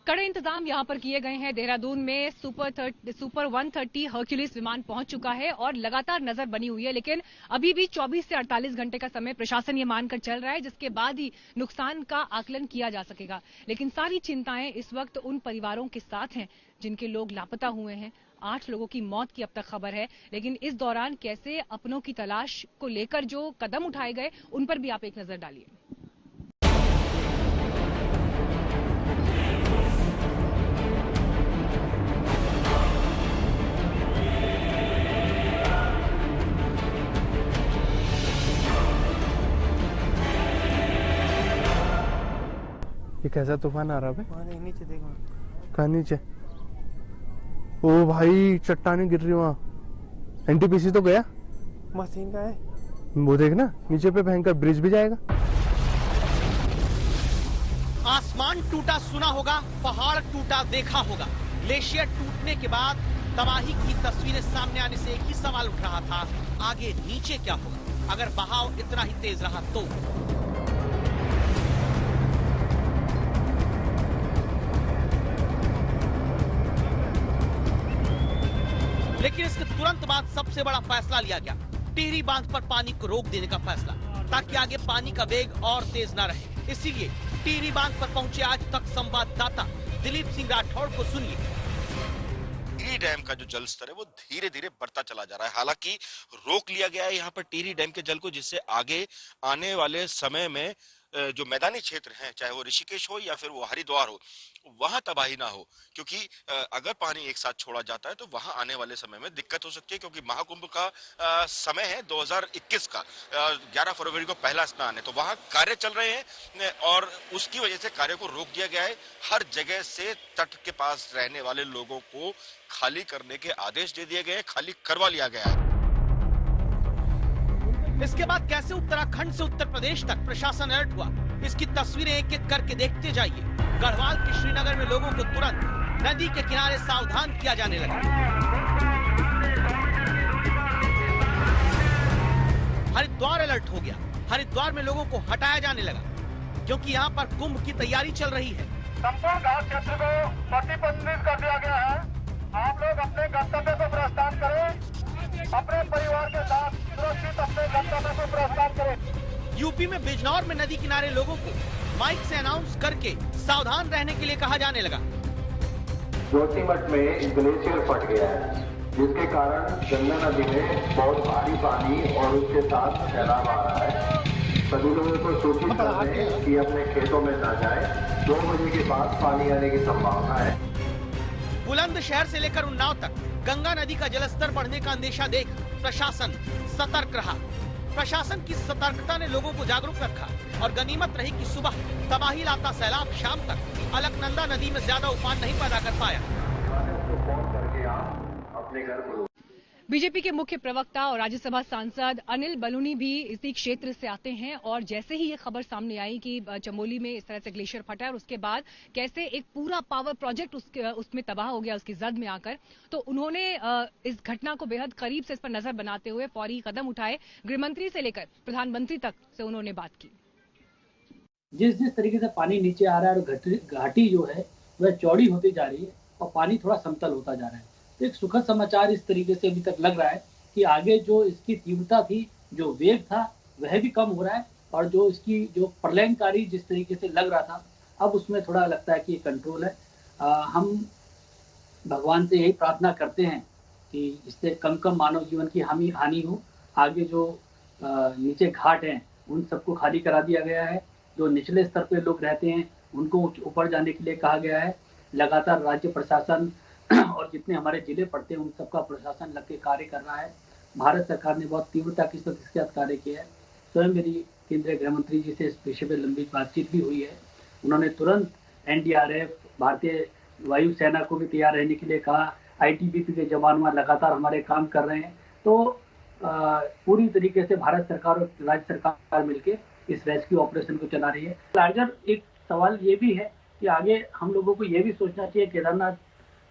कड़े इंतजाम यहां पर किए गए हैं। देहरादून में सुपर 130 हर्क्यूलिस विमान पहुंच चुका है और लगातार नजर बनी हुई है, लेकिन अभी भी 24 से 48 घंटे का समय प्रशासन ये मानकर चल रहा है, जिसके बाद ही नुकसान का आकलन किया जा सकेगा। लेकिन सारी चिंताएं इस वक्त उन परिवारों के साथ हैं जिनके लोग लापता हुए हैं। 8 लोगों की मौत की अब तक खबर है, लेकिन इस दौरान कैसे अपनों की तलाश को लेकर जो कदम उठाए गए उन पर भी आप एक नजर डालिए। ये कैसा तूफान आ रहा है? वहाँ नीचे देखो। कहाँ नीचे? ओ भाई चट्टानें गिर रही वहाँ। एनटीपीसी तो गया? मशीन का है वो देख ना, नीचे पे भयंकर ब्रिज भी जाएगा। आसमान टूटा सुना होगा, पहाड़ टूटा देखा होगा। ग्लेशियर टूटने के बाद तबाही की तस्वीरें सामने आने से एक ही सवाल उठ रहा था, आगे नीचे क्या होगा अगर बहाव इतना ही तेज रहा तो। लेकिन इसके तुरंत बाद सबसे बड़ा फैसला लिया गया, टिहरी बांध पर पानी को रोक देने का फैसला, ताकि आगे पानी का वेग और तेज न रहे। इसीलिए टिहरी बांध पर पहुंचे आज तक संवाददाता दिलीप सिंह राठौड़ को सुनिए। टिहरी डैम का जो जल स्तर है वो धीरे धीरे बढ़ता चला जा रहा है। हालांकि रोक लिया गया है यहाँ पर टिहरी डैम के जल को, जिससे आगे आने वाले समय में जो मैदानी क्षेत्र हैं, चाहे वो ऋषिकेश हो या फिर वो हरिद्वार हो, वहां तबाही ना हो। क्योंकि अगर पानी एक साथ छोड़ा जाता है तो वहां आने वाले समय में दिक्कत हो सकती है, क्योंकि महाकुंभ का समय है 2021 का। 11 फरवरी को पहला स्नान है, तो वहां कार्य चल रहे हैं और उसकी वजह से कार्य को रोक दिया गया है। हर जगह से तट के पास रहने वाले लोगों को खाली करने के आदेश दे दिए गए, खाली करवा लिया गया है। इसके बाद कैसे उत्तराखंड से उत्तर प्रदेश तक प्रशासन अलर्ट हुआ, इसकी तस्वीरें एक एक करके देखते जाइए। गढ़वाल के श्रीनगर में लोगों को तुरंत नदी के किनारे सावधान किया जाने लगा। हरिद्वार अलर्ट हो गया, हरिद्वार में लोगों को हटाया जाने लगा, क्योंकि यहाँ पर कुंभ की तैयारी चल रही है। संपूर्ण घाट क्षेत्र को प्रतिबंधित कर दिया गया है। आप लोग अपने गंतव्य को प्रस्थान करें, अपने परिवार के साथ सुरक्षित अपने गंतव्य को प्रस्थान करें। यूपी में बिजनौर में नदी किनारे लोगों को माइक से अनाउंस करके सावधान रहने के लिए कहा जाने लगा। जोशीमठ में ग्लेशियर फट गया है, जिसके कारण गंगा नदी में बहुत भारी पानी और उसके साथ सैलाब आ रहा है। सभी लोगों को सूचित कर दें कि अपने खेतों में न जाए। 2 बजे के बाद पानी आने की संभावना है। बुलंदशहर से लेकर उन्नाव तक गंगा नदी का जलस्तर बढ़ने का अंदेशा देख प्रशासन सतर्क रहा। प्रशासन की सतर्कता ने लोगों को जागरूक रखा और गनीमत रही कि सुबह तबाही लाता सैलाब शाम तक अलकनंदा नदी में ज्यादा उफान नहीं पैदा कर पाया। बीजेपी के मुख्य प्रवक्ता और राज्यसभा सांसद अनिल बलूनी भी इसी क्षेत्र से आते हैं और जैसे ही ये खबर सामने आई कि चमोली में इस तरह से ग्लेशियर फटा है और उसके बाद कैसे एक पूरा पावर प्रोजेक्ट उसमें तबाह हो गया उसकी जद में आकर, तो उन्होंने इस घटना को बेहद करीब से इस पर नजर बनाते हुए फौरी कदम उठाए। गृहमंत्री से लेकर प्रधानमंत्री तक से उन्होंने बात की। जिस तरीके से पानी नीचे आ रहा है और घाटी जो है वह चौड़ी होती जा रही है और पानी थोड़ा समतल होता जा रहा है, तो एक सुखद समाचार इस तरीके से अभी तक लग रहा है कि आगे जो इसकी तीव्रता थी, जो वेग था, वह भी कम हो रहा है और जो इसकी जो प्रलयंकारी जिस तरीके से लग रहा था, अब उसमें थोड़ा लगता है कि कंट्रोल है। हम भगवान से यही प्रार्थना करते हैं कि इससे कम मानव जीवन की हानि हो। आगे जो नीचे घाट हैं उन सबको खाली करा दिया गया है। जो निचले स्तर पे लोग रहते हैं उनको ऊपर जाने के लिए कहा गया है। लगातार राज्य प्रशासन और जितने हमारे जिले पड़ते हैं उन सबका प्रशासन लग के कार्य कर रहा है। भारत सरकार ने बहुत तीव्रता के साथ इसके साथ कार्य किया है। स्वयं मेरी केंद्रीय गृह मंत्री जी से इस विषय पर लंबी बातचीत भी हुई है। उन्होंने तुरंत एनडीआरएफ, भारतीय वायुसेना को भी तैयार रहने के लिए कहा। आईटीबीपी के जवान वहाँ लगातार हमारे काम कर रहे हैं। तो पूरी तरीके से भारत सरकार और राज्य सरकार मिलकर इस रेस्क्यू ऑपरेशन को चला रही है। लार्जर एक सवाल ये भी है कि आगे हम लोगों को ये भी सोचना चाहिए, केदारनाथ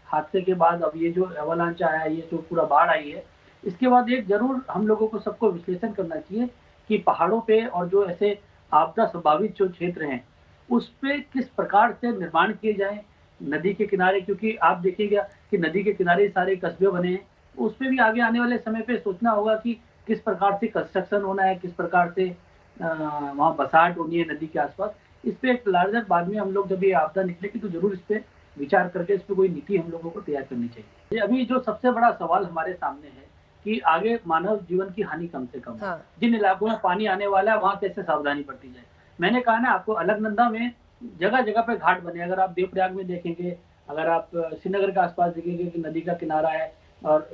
हादसे के बाद अब ये जो एवलांच आया, ये जो पूरा बाढ़ आई है, इसके बाद एक जरूर हम लोगों को सबको विश्लेषण करना चाहिए कि पहाड़ों पे और जो ऐसे आपदा संभावित जो क्षेत्र हैं उस पे किस प्रकार से निर्माण किए जाए नदी के किनारे, क्योंकि आप देखिएगा कि नदी के किनारे सारे कस्बे बने हैं, उस पर भी आगे आने वाले समय पे सोचना होगा कि किस प्रकार से कंस्ट्रक्शन होना है, किस प्रकार से वहाँ बसाहट होनी है नदी के आसपास। इस पे एक लार्जर बाद में हम लोग जब ये आपदा निकलेगी तो जरूर इस पे विचार करके इस पे कोई नीति हम लोगों को तैयार करनी चाहिए। अभी जो सबसे बड़ा सवाल हमारे सामने है कि आगे मानव जीवन की हानि कम से कम, जिन इलाकों में पानी आने वाला है वहाँ कैसे सावधानी बरती जाए। मैंने कहा ना आपको, अलकनंदा में जगह जगह पे घाट बने, अगर आप देवप्रयाग में देखेंगे, अगर आप श्रीनगर के आसपास देखेंगे कि नदी का किनारा है और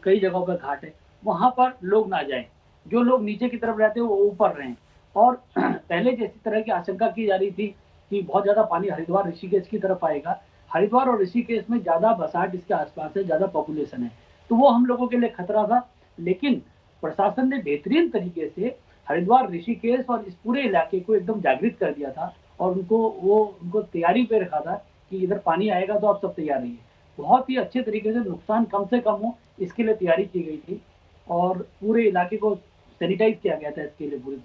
कई जगहों पर घाट है, वहां पर लोग ना जाएं। जो लोग नीचे की तरफ रहते हैं वो ऊपर रहें। और पहले जैसी तरह की आशंका की जा रही थी कि बहुत ज्यादा पानी हरिद्वार ऋषिकेश की तरफ आएगा, हरिद्वार और ऋषिकेश में ज्यादा बसाहट इसके आसपास है, ज्यादा पॉपुलेशन है, तो वो हम लोगों के लिए खतरा था। लेकिन प्रशासन ने बेहतरीन तरीके से हरिद्वार, ऋषिकेश और इस पूरे इलाके को एकदम जागृत कर दिया था और उनको तैयारी पे रखा था कि इधर पानी आएगा तो आप सब तैयार रहिए। बहुत ही अच्छे तरीके से नुकसान कम से कम हो इसके लिए तैयारी की गई थी और पूरे इलाके को सैनिटाइज किया गया था इसके लिए पूरे